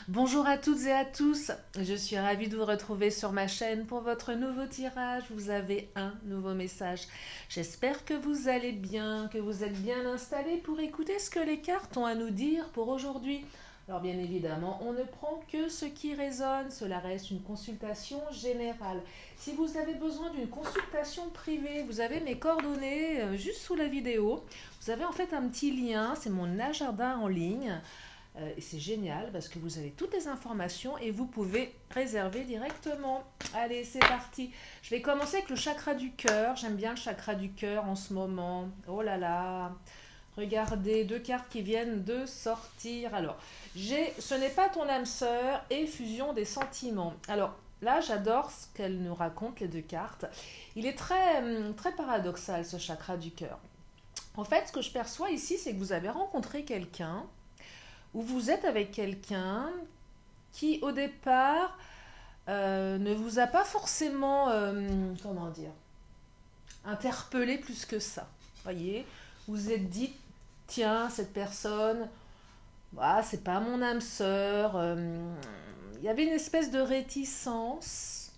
Bonjour à toutes et à tous, je suis ravie de vous retrouver sur ma chaîne pour votre nouveau tirage. Vous avez un nouveau message. J'espère que vous allez bien, que vous êtes bien installés pour écouter ce que les cartes ont à nous dire pour aujourd'hui. Alors bien évidemment, on ne prend que ce qui résonne, cela reste une consultation générale. Si vous avez besoin d'une consultation privée, vous avez mes coordonnées juste sous la vidéo. Vous avez en fait un petit lien, c'est mon agenda en ligne. Et c'est génial parce que vous avez toutes les informations et vous pouvez réserver directement. Allez, c'est parti. Je vais commencer avec le chakra du cœur. J'aime bien le chakra du cœur en ce moment. Oh là là. Regardez, deux cartes qui viennent de sortir. Alors, j'ai Ce n'est pas ton âme sœur et fusion des sentiments. Alors, là, j'adore ce qu'elles nous racontent, les deux cartes. Il est très paradoxal, ce chakra du cœur. En fait, ce que je perçois ici, c'est que vous avez rencontré quelqu'un où vous êtes avec quelqu'un qui, au départ, ne vous a pas forcément, comment dire, interpellé plus que ça. Voyez, vous vous êtes dit, tiens, cette personne, bah, c'est pas mon âme sœur. Il y avait une espèce de réticence.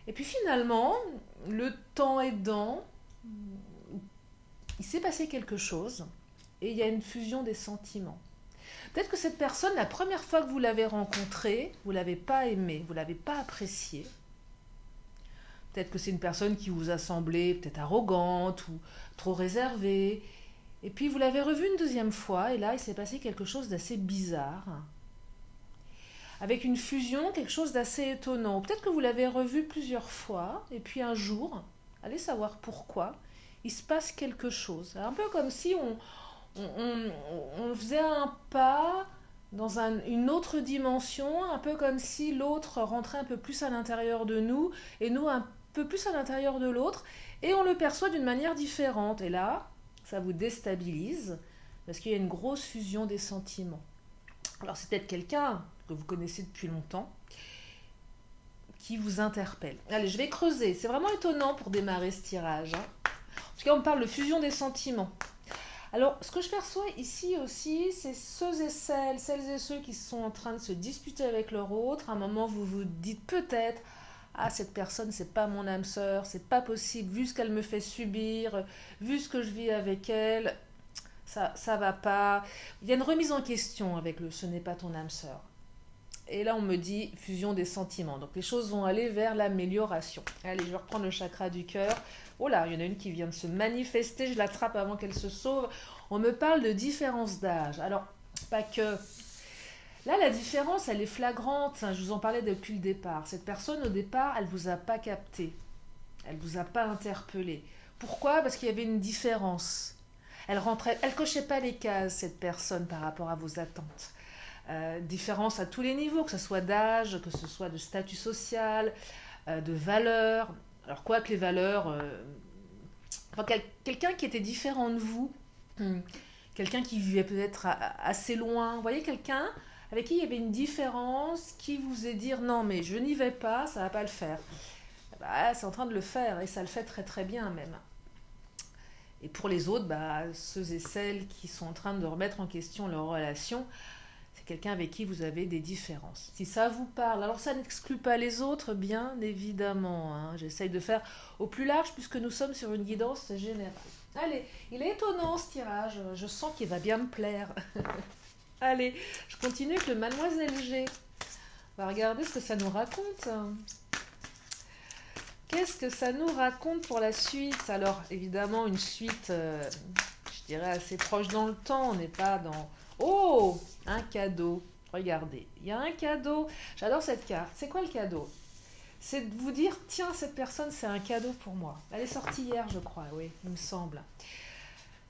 Et puis finalement, le temps aidant, il s'est passé quelque chose et il y a une fusion des sentiments. Peut-être que cette personne, la première fois que vous l'avez rencontrée, vous ne l'avez pas aimée, vous ne l'avez pas appréciée. Peut-être que c'est une personne qui vous a semblé peut-être arrogante ou trop réservée. Et puis vous l'avez revue une deuxième fois et là, il s'est passé quelque chose d'assez bizarre. Avec une fusion, quelque chose d'assez étonnant. Peut-être que vous l'avez revue plusieurs fois et puis un jour, allez savoir pourquoi, il se passe quelque chose. Un peu comme si on faisait un pas dans une autre dimension, un peu comme si l'autre rentrait un peu plus à l'intérieur de nous et nous un peu plus à l'intérieur de l'autre et on le perçoit d'une manière différente. Et là, ça vous déstabilise parce qu'il y a une grosse fusion des sentiments. Alors c'est peut-être quelqu'un que vous connaissez depuis longtemps qui vous interpelle. Allez, je vais creuser. C'est vraiment étonnant pour démarrer ce tirage. En tout cas, on parle de fusion des sentiments. Alors, ce que je perçois ici aussi, c'est celles et ceux qui sont en train de se disputer avec leur autre. À un moment, vous vous dites peut-être, ah, cette personne, c'est pas mon âme sœur, c'est pas possible, vu ce qu'elle me fait subir, vu ce que je vis avec elle, ça va pas. Il y a une remise en question avec le ce n'est pas ton âme sœur. Et là, on me dit fusion des sentiments. Donc, les choses vont aller vers l'amélioration. Allez, je vais reprendre le chakra du cœur. Oh là, il y en a une qui vient de se manifester. Je l'attrape avant qu'elle se sauve. On me parle de différence d'âge. Alors, pas que. Là, la différence, elle est flagrante. Je vous en parlais depuis le départ. Cette personne, au départ, elle ne vous a pas capté. Elle ne vous a pas interpellé. Pourquoi? Parce qu'il y avait une différence. Elle cochait pas les cases, cette personne, par rapport à vos attentes. Différence à tous les niveaux, que ce soit d'âge, que ce soit de statut social, de valeur. Alors quoi que les valeurs, enfin, quelqu'un qui était différent de vous, quelqu'un qui vivait peut-être assez loin, vous voyez, quelqu'un avec qui il y avait une différence, qui vous faisait dire non mais je n'y vais pas, ça va pas le faire. Bah, c'est en train de le faire et ça le fait très très bien même. Et pour les autres, bah, ceux et celles qui sont en train de remettre en question leur relation, c'est quelqu'un avec qui vous avez des différences. Si ça vous parle, alors ça n'exclut pas les autres, bien évidemment. Hein. J'essaye de faire au plus large puisque nous sommes sur une guidance générale. Allez, il est étonnant ce tirage, je sens qu'il va bien me plaire. Allez, je continue avec le Mademoiselle G. On va regarder ce que ça nous raconte. Qu'est-ce que ça nous raconte pour la suite? Alors, évidemment, une suite, je dirais, assez proche dans le temps. On n'est pas dans... Oh, un cadeau. Regardez, il y a un cadeau. J'adore cette carte. C'est quoi le cadeau? C'est de vous dire, tiens, cette personne, c'est un cadeau pour moi. Elle est sortie hier, je crois, oui, il me semble.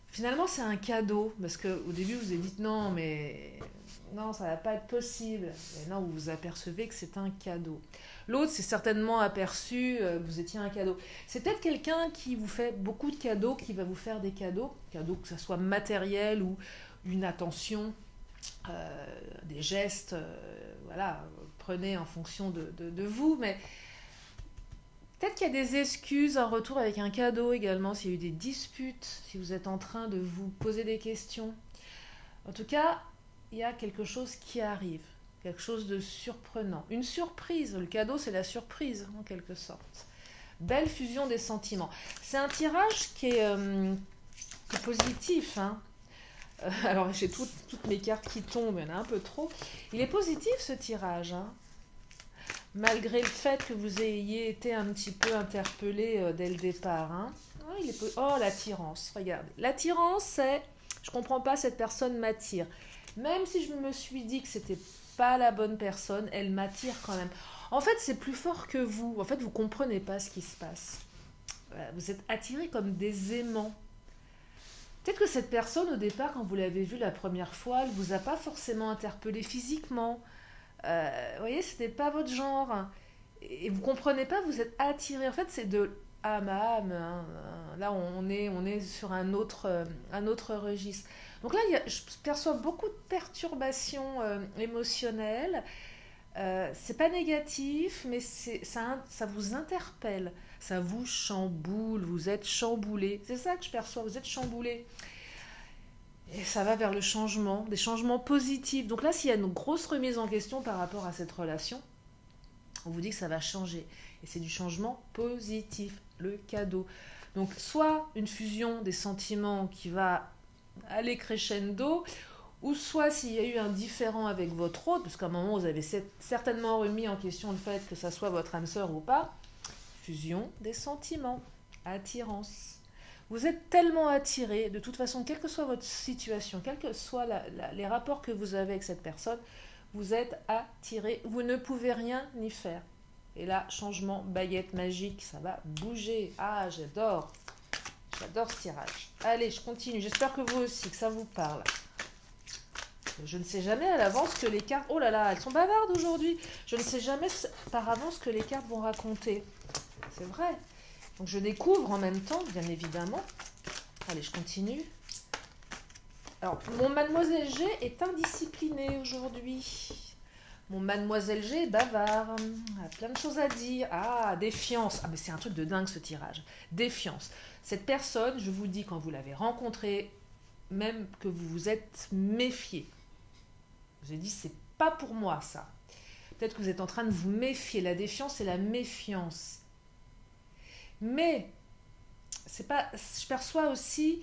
Finalement, c'est un cadeau. Parce qu'au début, vous avez dit, non, mais... Non, ça va pas être possible. Et non, vous vous apercevez que c'est un cadeau. L'autre s'est certainement aperçu que vous étiez un cadeau. C'est peut-être quelqu'un qui vous fait beaucoup de cadeaux, qui va vous faire des cadeaux que ce soit matériel ou une attention, des gestes, voilà, prenez en fonction de vous, mais peut-être qu'il y a des excuses en retour avec un cadeau également, s'il y a eu des disputes, si vous êtes en train de vous poser des questions. En tout cas, il y a quelque chose qui arrive. quelque chose de surprenant. Une surprise, le cadeau c'est la surprise en quelque sorte. Belle fusion des sentiments. C'est un tirage qui est positif, hein. Alors j'ai toutes mes cartes qui tombent, il y en a un peu trop. Il est positif ce tirage, hein. Malgré le fait que vous ayez été un petit peu interpellé dès le départ, hein. Oh, l'attirance, regardez. L'attirance, c'est, je comprends pas, cette personne m'attire. Même si je me suis dit que c'était pas la bonne personne, elle m'attire quand même. En fait, c'est plus fort que vous. En fait, vous comprenez pas ce qui se passe. Vous êtes attiré comme des aimants. Peut-être que cette personne, au départ, quand vous l'avez vue la première fois, elle vous a pas forcément interpellé physiquement. Vous voyez, c'était pas votre genre. Et vous comprenez pas, vous êtes attiré. En fait, c'est de âme à âme, hein. Là, on est sur un autre registre. Donc là, je perçois beaucoup de perturbations émotionnelles. C'est pas négatif, mais ça vous interpelle, ça vous chamboule, vous êtes chamboulé. C'est ça que je perçois, vous êtes chamboulé. Et ça va vers le changement, des changements positifs. Donc là, s'il y a une grosse remise en question par rapport à cette relation, on vous dit que ça va changer. Et c'est du changement positif, le cadeau. Donc soit une fusion des sentiments qui va aller crescendo, ou soit s'il y a eu un différend avec votre autre, parce qu'à un moment vous avez certainement remis en question le fait que ça soit votre âme sœur ou pas, fusion des sentiments, attirance. Vous êtes tellement attiré, de toute façon, quelle que soit votre situation, quels que soient les rapports que vous avez avec cette personne, vous êtes attiré, vous ne pouvez rien y faire. Et là, changement, baguette magique, ça va bouger. Ah, j'adore ce tirage. Allez, je continue, j'espère que vous aussi, que ça vous parle. Je ne sais jamais à l'avance que les cartes... Oh là là, elles sont bavardes aujourd'hui. Je ne sais jamais par avance que les cartes vont raconter. C'est vrai. Donc je découvre en même temps, bien évidemment. Allez, je continue. Alors, mon Mademoiselle G est indisciplinée aujourd'hui. Mon Mademoiselle G est bavard. Elle a plein de choses à dire. Ah, défiance. Ah, mais c'est un truc de dingue ce tirage. Défiance. Cette personne, je vous dis, quand vous l'avez rencontrée, même que vous vous êtes méfié. Vous avez dit, c'est pas pour moi ça. Peut-être que vous êtes en train de vous méfier. La défiance, c'est la méfiance. Mais, c'est pas. Je perçois aussi.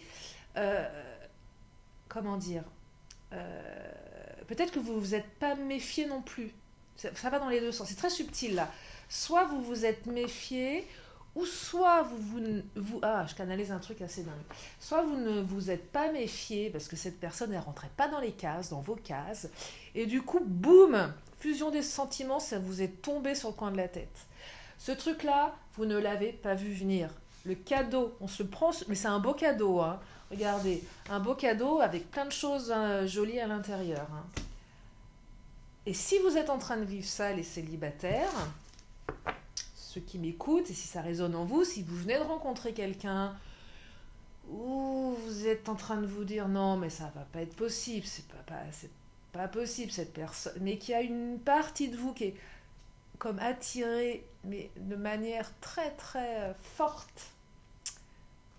Comment dire, peut-être que vous ne vous êtes pas méfié non plus. Ça va dans les deux sens. C'est très subtil là. Soit vous vous êtes méfié, ou soit je canalise un truc assez dingue. Soit vous ne vous êtes pas méfié parce que cette personne ne rentrait pas dans les cases, dans vos cases, et du coup, boum, fusion des sentiments, ça vous est tombé sur le coin de la tête. Ce truc-là, vous ne l'avez pas vu venir. Le cadeau, on se prend, mais c'est un beau cadeau, hein. Regardez, un beau cadeau avec plein de choses jolies à l'intérieur, hein. Et si vous êtes en train de vivre ça, les célibataires, ceux qui m'écoutent, et si ça résonne en vous, si vous venez de rencontrer quelqu'un, ou vous êtes en train de vous dire non, mais ça va pas être possible, c'est pas possible cette personne, mais qu'il y a une partie de vous qui est comme attirée, mais de manière très très forte,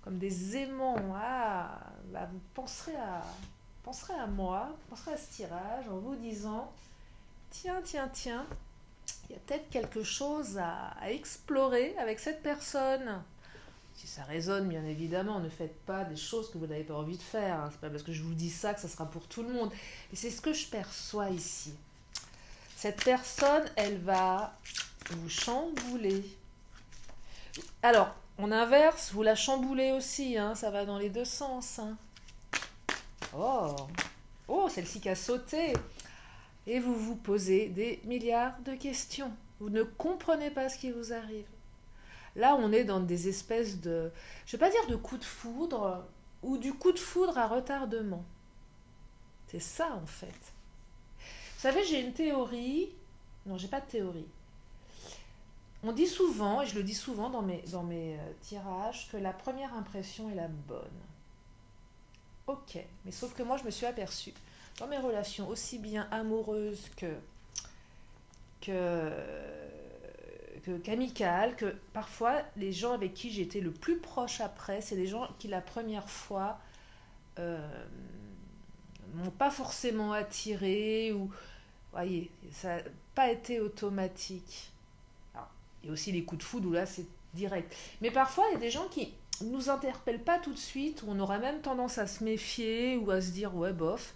comme des aimants. Ah, bah vous penserez à moi, vous penserez à ce tirage en vous disant tiens, il y a peut-être quelque chose à explorer avec cette personne. Si ça résonne, bien évidemment, ne faites pas des choses que vous n'avez pas envie de faire, hein. C'est pas parce que je vous dis ça que ça sera pour tout le monde. Et c'est ce que je perçois ici. Cette personne, elle va vous chambouler. Alors, on inverse, vous la chamboulez aussi, hein, ça va dans les deux sens, hein. Oh, celle-ci qui a sauté. Et vous vous posez des milliards de questions. Vous ne comprenez pas ce qui vous arrive. Là, on est dans des espèces de... Je ne vais pas dire de coup de foudre, ou du coup de foudre à retardement. C'est ça, en fait. Vous savez, j'ai une théorie... Non, j'ai pas de théorie. On dit souvent, et je le dis souvent dans mes tirages, que la première impression est la bonne. Ok, mais sauf que moi, je me suis aperçue, dans mes relations, aussi bien amoureuses qu'amicales, que parfois, les gens avec qui j'étais le plus proche après, c'est des gens qui, la première fois, m'ont pas forcément attiré, ou Voyez, ça n'a pas été automatique. Alors, il y a aussi les coups de foudre où là c'est direct. Mais parfois il y a des gens qui ne nous interpellent pas tout de suite, où on aura même tendance à se méfier ou à se dire ouais bof.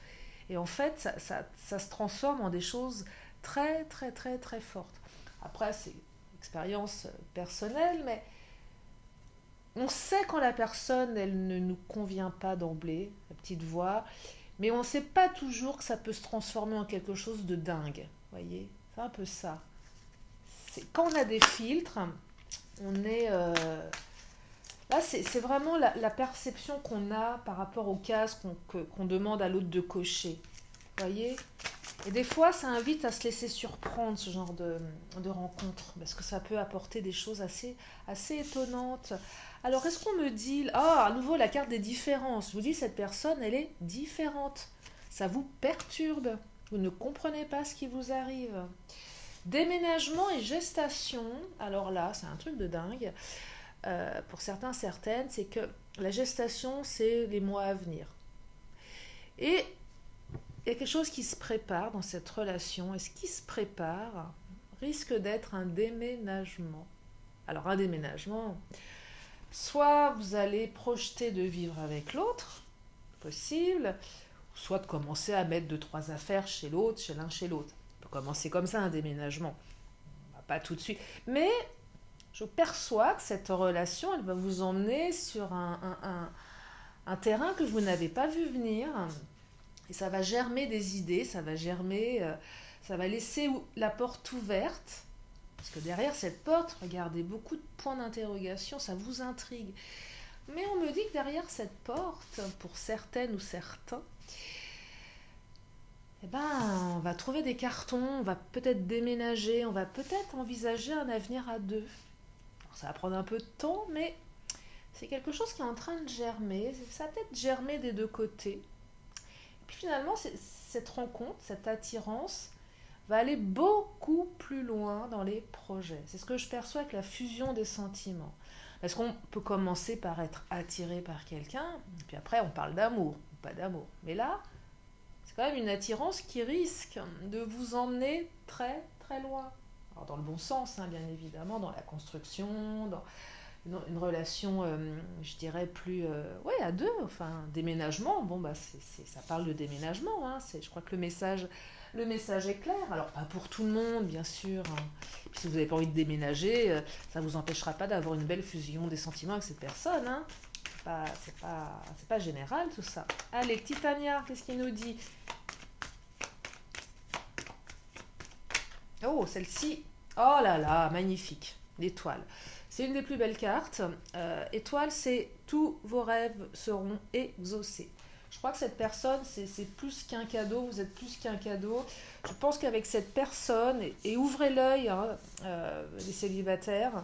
Et en fait ça se transforme en des choses très très très très fortes. Après c'est une expérience personnelle, mais on sait quand la personne elle ne nous convient pas d'emblée, la petite voix. Mais on ne sait pas toujours que ça peut se transformer en quelque chose de dingue. Vous voyez, c'est un peu ça. Quand on a des filtres, on est... là, c'est vraiment la perception qu'on a par rapport aux cases qu'on demande à l'autre de cocher. Vous voyez? Et des fois, ça invite à se laisser surprendre, ce genre de rencontre, parce que ça peut apporter des choses assez étonnantes. Alors, est-ce qu'on me dit... Ah, à nouveau, la carte des différences. Je vous dis, cette personne, elle est différente. Ça vous perturbe. Vous ne comprenez pas ce qui vous arrive. Déménagement et gestation. Alors là, c'est un truc de dingue. Pour certains, certaines, c'est que la gestation, c'est les mois à venir. Et il y a quelque chose qui se prépare dans cette relation. Et ce qui se prépare risque d'être un déménagement. Alors, un déménagement... Soit vous allez projeter de vivre avec l'autre, possible, soit de commencer à mettre 2-3 affaires chez l'autre, chez l'un, chez l'autre. On peut commencer comme ça un déménagement. Pas tout de suite. Mais je perçois que cette relation, elle va vous emmener sur un terrain que vous n'avez pas vu venir. Et ça va germer des idées, ça va germer, ça va laisser la porte ouverte. Parce que derrière cette porte, regardez, beaucoup de points d'interrogation, ça vous intrigue. Mais on me dit que derrière cette porte, pour certaines ou certains, eh ben, on va trouver des cartons, on va peut-être déménager, on va peut-être envisager un avenir à deux. Alors, ça va prendre un peu de temps, mais c'est quelque chose qui est en train de germer. Ça va peut-être germer des deux côtés. Et puis finalement, cette rencontre, cette attirance, va aller beaucoup plus loin dans les projets. C'est ce que je perçois avec la fusion des sentiments. Parce qu'on peut commencer par être attiré par quelqu'un, puis après on parle d'amour, ou pas d'amour. Mais là, c'est quand même une attirance qui risque de vous emmener très très loin. Alors dans le bon sens, hein, bien évidemment, dans la construction, dans une relation, je dirais, plus ouais, à deux, enfin, déménagement, bon, bah, ça parle de déménagement, hein, je crois que le message est clair. Alors, pas pour tout le monde, bien sûr, hein. Puis, si vous n'avez pas envie de déménager, ça ne vous empêchera pas d'avoir une belle fusion des sentiments avec cette personne, hein. C'est pas général, tout ça. Allez, Titania, qu'est-ce qu'il nous dit? Oh, celle-ci, oh là là, magnifique, l'étoile. C'est une des plus belles cartes. Étoile, c'est tous vos rêves seront exaucés. Je crois que cette personne, c'est plus qu'un cadeau, vous êtes plus qu'un cadeau. Je pense qu'avec cette personne, et ouvrez l'œil, hein, les célibataires,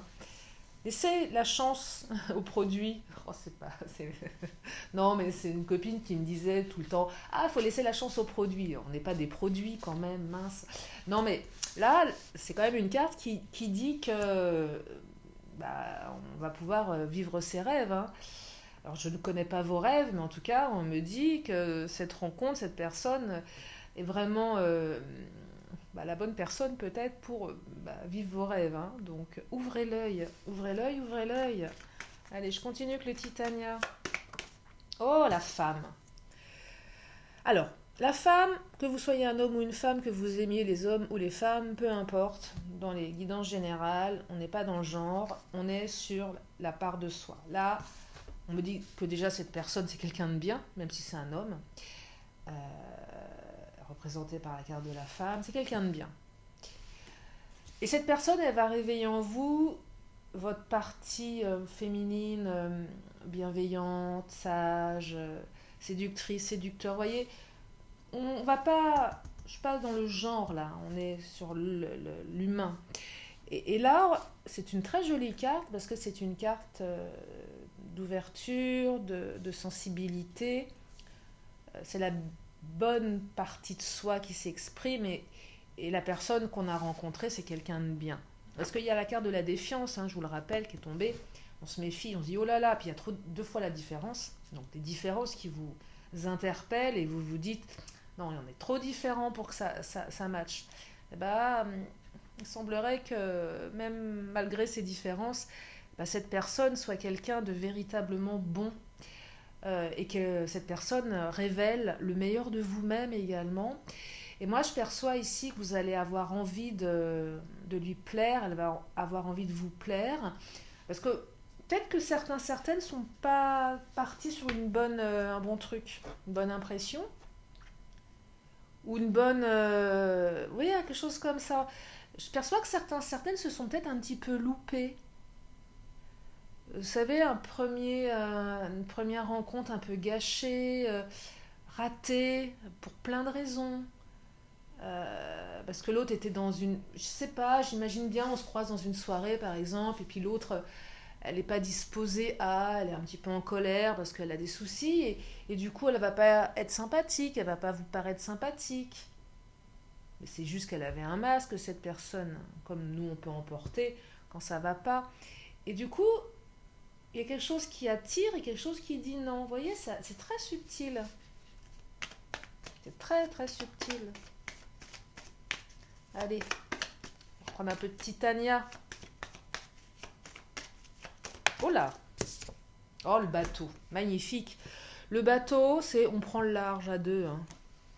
laissez la chance au produit. Oh, non, mais c'est une copine qui me disait tout le temps, ah, il faut laisser la chance au produit. On n'est pas des produits quand même, mince. Non, mais là, c'est quand même une carte qui dit que... Bah, on va pouvoir vivre ses rêves, hein. Alors je ne connais pas vos rêves, mais en tout cas on me dit que cette rencontre, cette personne est vraiment la bonne personne peut-être pour vivre vos rêves, hein. Donc ouvrez l'œil, ouvrez l'œil, ouvrez l'œil. Allez, je continue avec le Titania. Oh, la femme. Alors, la femme, que vous soyez un homme ou une femme, que vous aimiez les hommes ou les femmes, peu importe, dans les guidances générales, on n'est pas dans le genre, on est sur la part de soi. Là, on me dit que déjà cette personne, c'est quelqu'un de bien, même si c'est un homme, représenté par la carte de la femme, c'est quelqu'un de bien. Et cette personne, elle va réveiller en vous votre partie féminine, bienveillante, sage, séductrice, séducteur, vous voyez. On va pas, je passe dans le genre là, on est sur l'humain. Et là, c'est une très jolie carte parce que c'est une carte d'ouverture, de sensibilité. C'est la bonne partie de soi qui s'exprime et la personne qu'on a rencontrée, c'est quelqu'un de bien. Parce qu'il y a la carte de la défiance, hein, je vous le rappelle, qui est tombée. On se méfie, on se dit oh là là, puis il y a deux fois la différence. Donc des différences qui vous interpellent et vous vous dites non, on est trop différents pour que ça matche. Eh ben, il semblerait que même malgré ces différences, ben, cette personne soit quelqu'un de véritablement bon et que cette personne révèle le meilleur de vous-même également. Et moi, je perçois ici que vous allez avoir envie de lui plaire, elle va avoir envie de vous plaire, parce que peut-être que certaines ne sont pas partis sur un bon truc, une bonne impression, ou une bonne... oui, quelque chose comme ça. Je perçois que certaines se sont peut-être un petit peu loupées. Vous savez, une première rencontre un peu gâchée, ratée, pour plein de raisons. Parce que l'autre était dans une... Je sais pas, j'imagine bien, on se croise dans une soirée par exemple, et puis l'autre, elle n'est pas disposée elle est un petit peu en colère parce qu'elle a des soucis, et du coup, elle va pas être sympathique, elle va pas vous paraître sympathique. Mais c'est juste qu'elle avait un masque, cette personne, comme nous on peut en porter quand ça va pas. Et du coup, il y a quelque chose qui attire et quelque chose qui dit non. Vous voyez, ça, c'est très subtil. C'est très très subtil. Allez, on va prendre un peu de Titania. Oh là! Oh, le bateau, magnifique. Le bateau, c'est on prend le large à deux. Hein.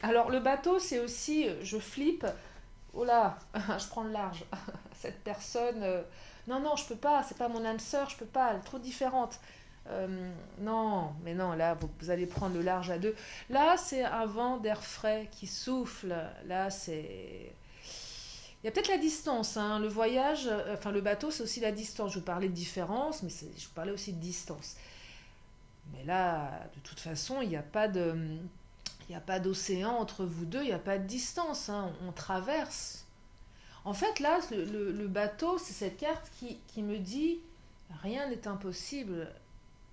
Alors, le bateau, c'est aussi, je flippe. Oh là, je prends le large. Cette personne, non, non, je peux pas, c'est pas mon âme sœur, je peux pas, elle est trop différente. Non, mais non, là, vous allez prendre le large à deux. Là, c'est un vent d'air frais qui souffle. Là, c'est... Il y a peut-être la distance, hein. Le voyage, enfin le bateau, c'est aussi la distance. Je vous parlais de différence, mais je vous parlais aussi de distance. Mais là, de toute façon, il n'y a pas d'océan entre vous deux, il n'y a pas de distance, hein. On traverse. En fait, là, le bateau, c'est cette carte qui me dit rien n'est impossible.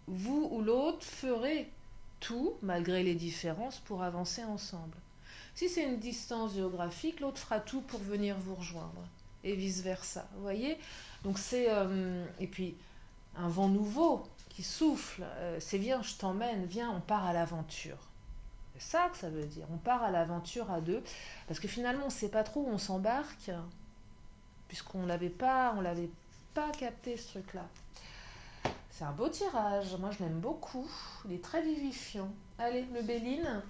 Vous ou l'autre ferez tout, malgré les différences, pour avancer ensemble. Si c'est une distance géographique, l'autre fera tout pour venir vous rejoindre. Et vice-versa. Vous voyez? Donc c'est... et puis, un vent nouveau qui souffle. C'est viens, je t'emmène, viens, on part à l'aventure. C'est ça que ça veut dire. On part à l'aventure à deux. Parce que finalement, on ne sait pas trop où on s'embarque. Puisqu'on l'avait pas capté ce truc-là. C'est un beau tirage. Moi, je l'aime beaucoup. Il est très vivifiant. Allez, le Béline.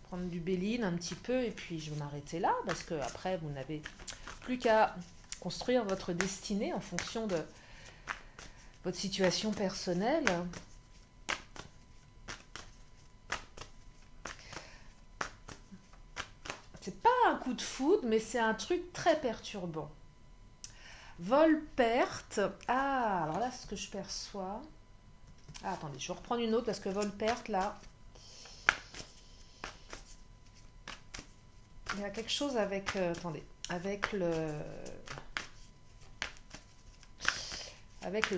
Prendre du Béline un petit peu et puis je vais m'arrêter là parce que après vous n'avez plus qu'à construire votre destinée en fonction de votre situation personnelle. C'est pas un coup de foudre, mais c'est un truc très perturbant. Vol-perte. Ah, alors là, c'est ce que je perçois. Ah, attendez, je vais reprendre une autre parce que vol-perte, là, il y a quelque chose avec... attendez, avec le...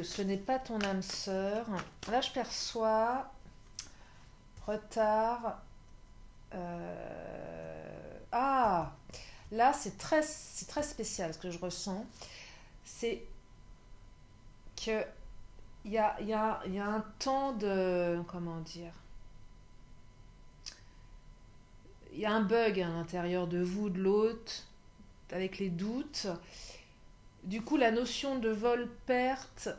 ce n'est pas ton âme sœur. Là, je perçois retard. Ah, là, c'est très spécial ce que je ressens. C'est que il y a un temps de... Comment dire? Il y a un bug à l'intérieur de vous, de l'autre, avec les doutes. Du coup, la notion de vol-perte,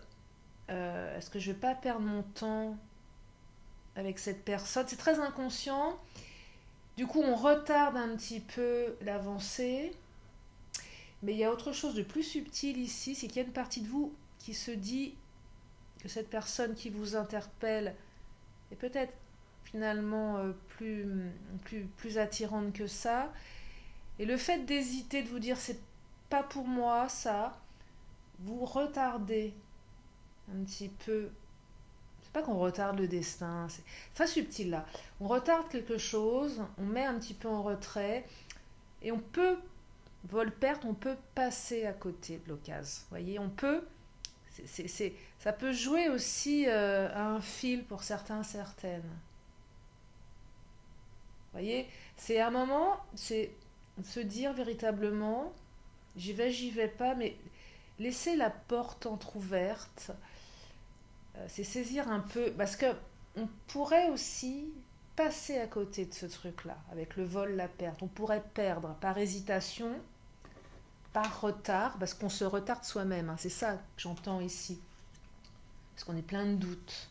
est-ce que je vais pas perdre mon temps avec cette personne? C'est très inconscient. Du coup, on retarde un petit peu l'avancée. Mais il y a autre chose de plus subtil ici, c'est qu'il y a une partie de vous qui se dit que cette personne qui vous interpelle est peut-être finalement plus attirante que ça. Et le fait d'hésiter, de vous dire c'est pas pour moi ça, vous retardez un petit peu. C'est pas qu'on retarde le destin, c'est très subtil là. On retarde quelque chose, on met un petit peu en retrait et on peut, vol-perte, on peut passer à côté de l'occasion. Vous voyez, on peut, ça peut jouer aussi à un fil pour certains, certaines. Vous voyez, c'est un moment, c'est se dire véritablement, j'y vais pas, mais laisser la porte entrouverte, c'est saisir un peu, parce que on pourrait aussi passer à côté de ce truc-là, avec le vol, la perte. On pourrait perdre par hésitation, par retard, parce qu'on se retarde soi-même. Hein. C'est ça que j'entends ici. Parce qu'on est plein de doutes.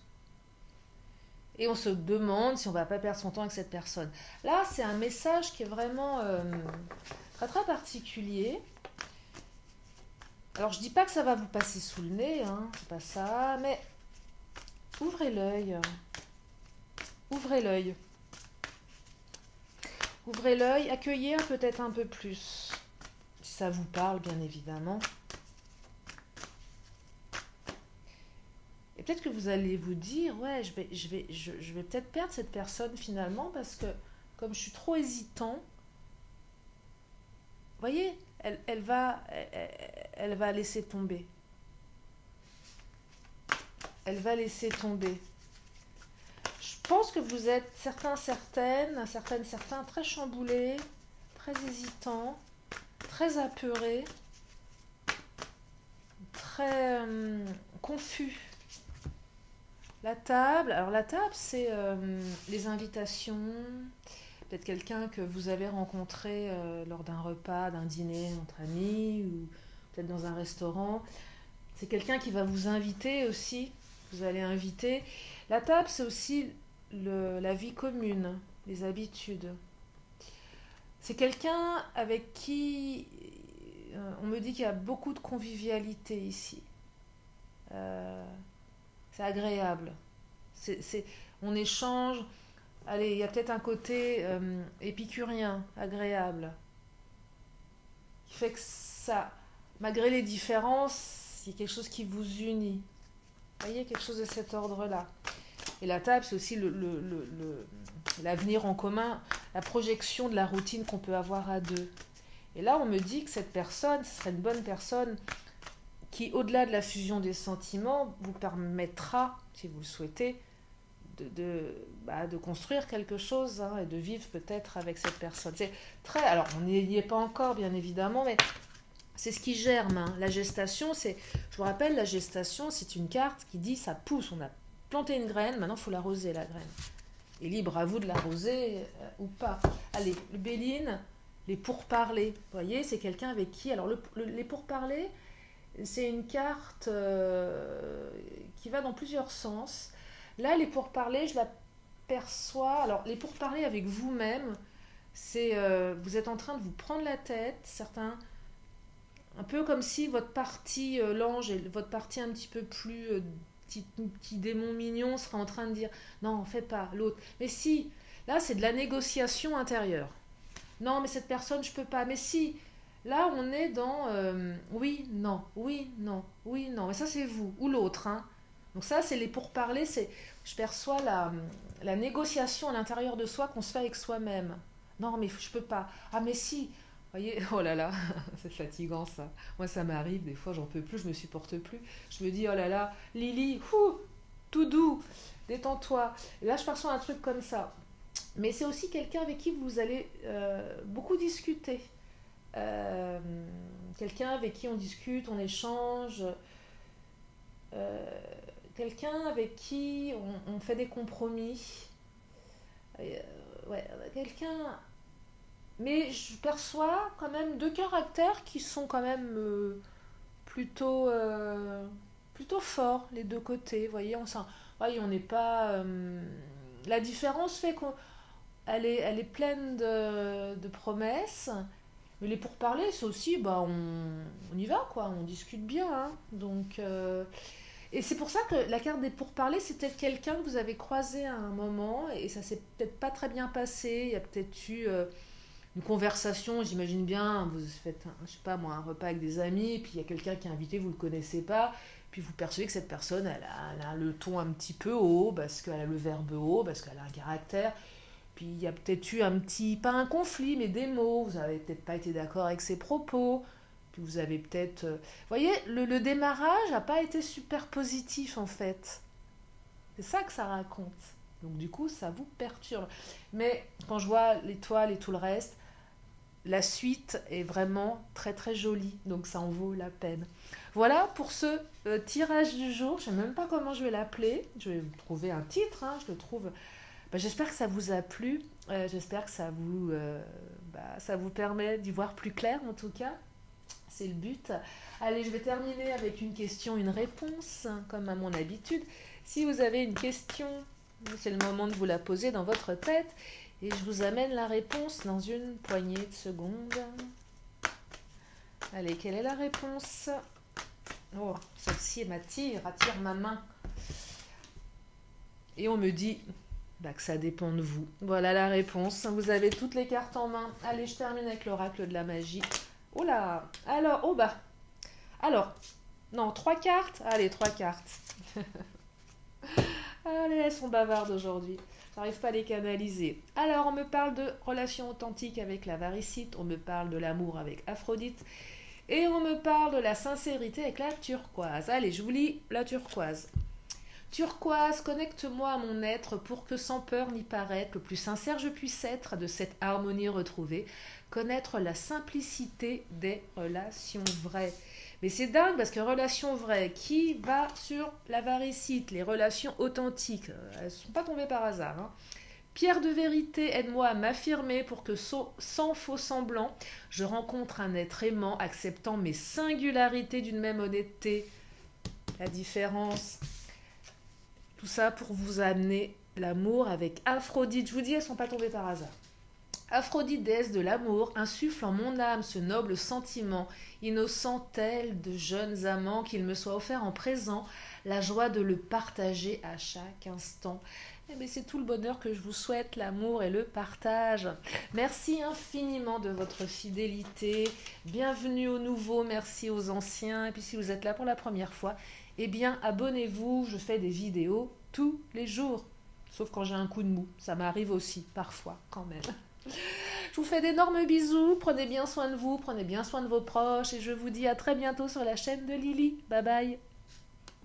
Et on se demande si on ne va pas perdre son temps avec cette personne. Là, c'est un message qui est vraiment très très particulier. Alors, je ne dis pas que ça va vous passer sous le nez, hein, c'est pas ça, mais ouvrez l'œil. Ouvrez l'œil. Ouvrez l'œil, accueillez peut-être un peu plus. Si ça vous parle, bien évidemment. Et peut-être que vous allez vous dire, ouais, je vais peut-être perdre cette personne finalement parce que comme je suis trop hésitant, vous voyez, elle va laisser tomber. Elle va laisser tomber. Je pense que vous êtes certains très chamboulés, très hésitants, très apeurés, très confus. La table, alors la table, c'est les invitations, peut-être quelqu'un que vous avez rencontré lors d'un repas, d'un dîner entre amis, ou peut-être dans un restaurant. C'est quelqu'un qui va vous inviter aussi, vous allez inviter. La table, c'est aussi la vie commune, les habitudes. C'est quelqu'un avec qui on me dit qu'il y a beaucoup de convivialité ici. C'est agréable. On échange. Allez, il y a peut-être un côté épicurien, agréable, qui fait que ça, malgré les différences, il y a quelque chose qui vous unit. Vous voyez, quelque chose de cet ordre-là. Et la table, c'est aussi l'avenir en commun, la projection de la routine qu'on peut avoir à deux. Et là, on me dit que cette personne, ce serait une bonne personne qui, au-delà de la fusion des sentiments, vous permettra, si vous le souhaitez, de construire quelque chose hein, et de vivre peut-être avec cette personne. C'est très, alors, on n'y est pas encore, bien évidemment, mais c'est ce qui germe. Hein. La gestation, je vous rappelle, la gestation, c'est une carte qui dit ça pousse. On a planté une graine, maintenant il faut l'arroser, la graine. Et libre à vous de l'arroser ou pas. Allez, le Béline, les pourparlers. Vous voyez, c'est quelqu'un avec qui... Alors, les pourparlers, c'est une carte qui va dans plusieurs sens. Là, les pourparlers, je l'aperçois... Alors, les pourparlers avec vous-même, c'est... vous êtes en train de vous prendre la tête, certains... Un peu comme si votre partie, l'ange, et votre partie un petit peu plus... petit démon mignon serait en train de dire « Non, fais pas, l'autre. » Mais si, là, c'est de la négociation intérieure. « Non, mais cette personne, je peux pas. » Mais si... Là, on est dans oui, non, oui, non, oui, non. Mais ça, c'est vous ou l'autre. Hein. Donc ça, c'est les pourparlers. Je perçois la négociation à l'intérieur de soi qu'on se fait avec soi-même. Non, mais je peux pas. Ah, mais si. Vous voyez, oh là là, c'est fatigant ça. Moi, ça m'arrive, des fois, j'en peux plus, je me supporte plus. Je me dis, oh là là, Lily, tout doux, détends-toi. Et là, je perçois un truc comme ça. Mais c'est aussi quelqu'un avec qui vous allez beaucoup discuter. Quelqu'un avec qui on discute, on échange, quelqu'un avec qui on fait des compromis, ouais, quelqu'un... Mais je perçois quand même deux caractères qui sont quand même plutôt forts, les deux côtés, vous voyez, on n'est pas... la différence fait qu'elle est pleine de promesses. Mais les pourparlers, c'est aussi, on y va, quoi, on discute bien. Hein. Donc, et c'est pour ça que la carte des pourparlers, c'est peut-être quelqu'un que vous avez croisé à un moment, et ça s'est peut-être pas très bien passé. Il y a peut-être eu une conversation, j'imagine bien, vous faites, je sais pas moi, un repas avec des amis, et puis il y a quelqu'un qui est invité, vous le connaissez pas, puis vous percevez que cette personne, elle a le ton un petit peu haut, parce qu'elle a le verbe haut, parce qu'elle a un caractère. Puis il y a peut-être eu pas un conflit, mais des mots. Vous n'avez peut-être pas été d'accord avec ses propos. Puis vous avez peut-être... Vous voyez, le démarrage n'a pas été super positif en fait. C'est ça que ça raconte. Donc du coup, ça vous perturbe. Mais quand je vois l'étoile et tout le reste, la suite est vraiment très très jolie. Donc ça en vaut la peine. Voilà pour ce tirage du jour. Je ne sais même pas comment je vais l'appeler. Je vais trouver un titre. Hein, je le trouve... J'espère que ça vous a plu. J'espère que ça vous permet d'y voir plus clair en tout cas. C'est le but. Allez, je vais terminer avec une question, une réponse, comme à mon habitude. Si vous avez une question, c'est le moment de vous la poser dans votre tête. Et je vous amène la réponse dans une poignée de secondes. Allez, quelle est la réponse? Oh, celle-ci attire ma main. Et on me dit que ça dépend de vous. Voilà la réponse. Vous avez toutes les cartes en main. Allez, je termine avec l'oracle de la magie. Oh là! Alors, non, 3 cartes? Allez, 3 cartes. Allez, elles sont bavardes aujourd'hui. J'arrive pas à les canaliser. Alors, on me parle de relations authentiques avec la varicite, on me parle de l'amour avec Aphrodite, et on me parle de la sincérité avec la turquoise. Allez, je vous lis la turquoise. Turquoise, connecte-moi à mon être pour que sans peur ni paraître, le plus sincère je puisse être de cette harmonie retrouvée, connaître la simplicité des relations vraies. Mais c'est dingue parce que relations vraies, qui va sur la varicite, les relations authentiques, elles ne sont pas tombées par hasard. Hein. Pierre de vérité, aide-moi à m'affirmer pour que sans faux semblant, je rencontre un être aimant, acceptant mes singularités d'une même honnêteté. La différence, tout ça pour vous amener l'amour avec Aphrodite. Je vous dis, elles ne sont pas tombées par hasard. Aphrodite, déesse de l'amour, insuffle en mon âme ce noble sentiment, innocent tel de jeunes amants, qu'il me soit offert en présent la joie de le partager à chaque instant. C'est tout le bonheur que je vous souhaite, l'amour et le partage. Merci infiniment de votre fidélité. Bienvenue aux nouveaux, merci aux anciens. Et puis si vous êtes là pour la première fois, abonnez-vous. Je fais des vidéos tous les jours. Sauf quand j'ai un coup de mou. Ça m'arrive aussi, parfois, quand même. Je vous fais d'énormes bisous. Prenez bien soin de vous, prenez bien soin de vos proches. Et je vous dis à très bientôt sur la chaîne de Lily. Bye bye.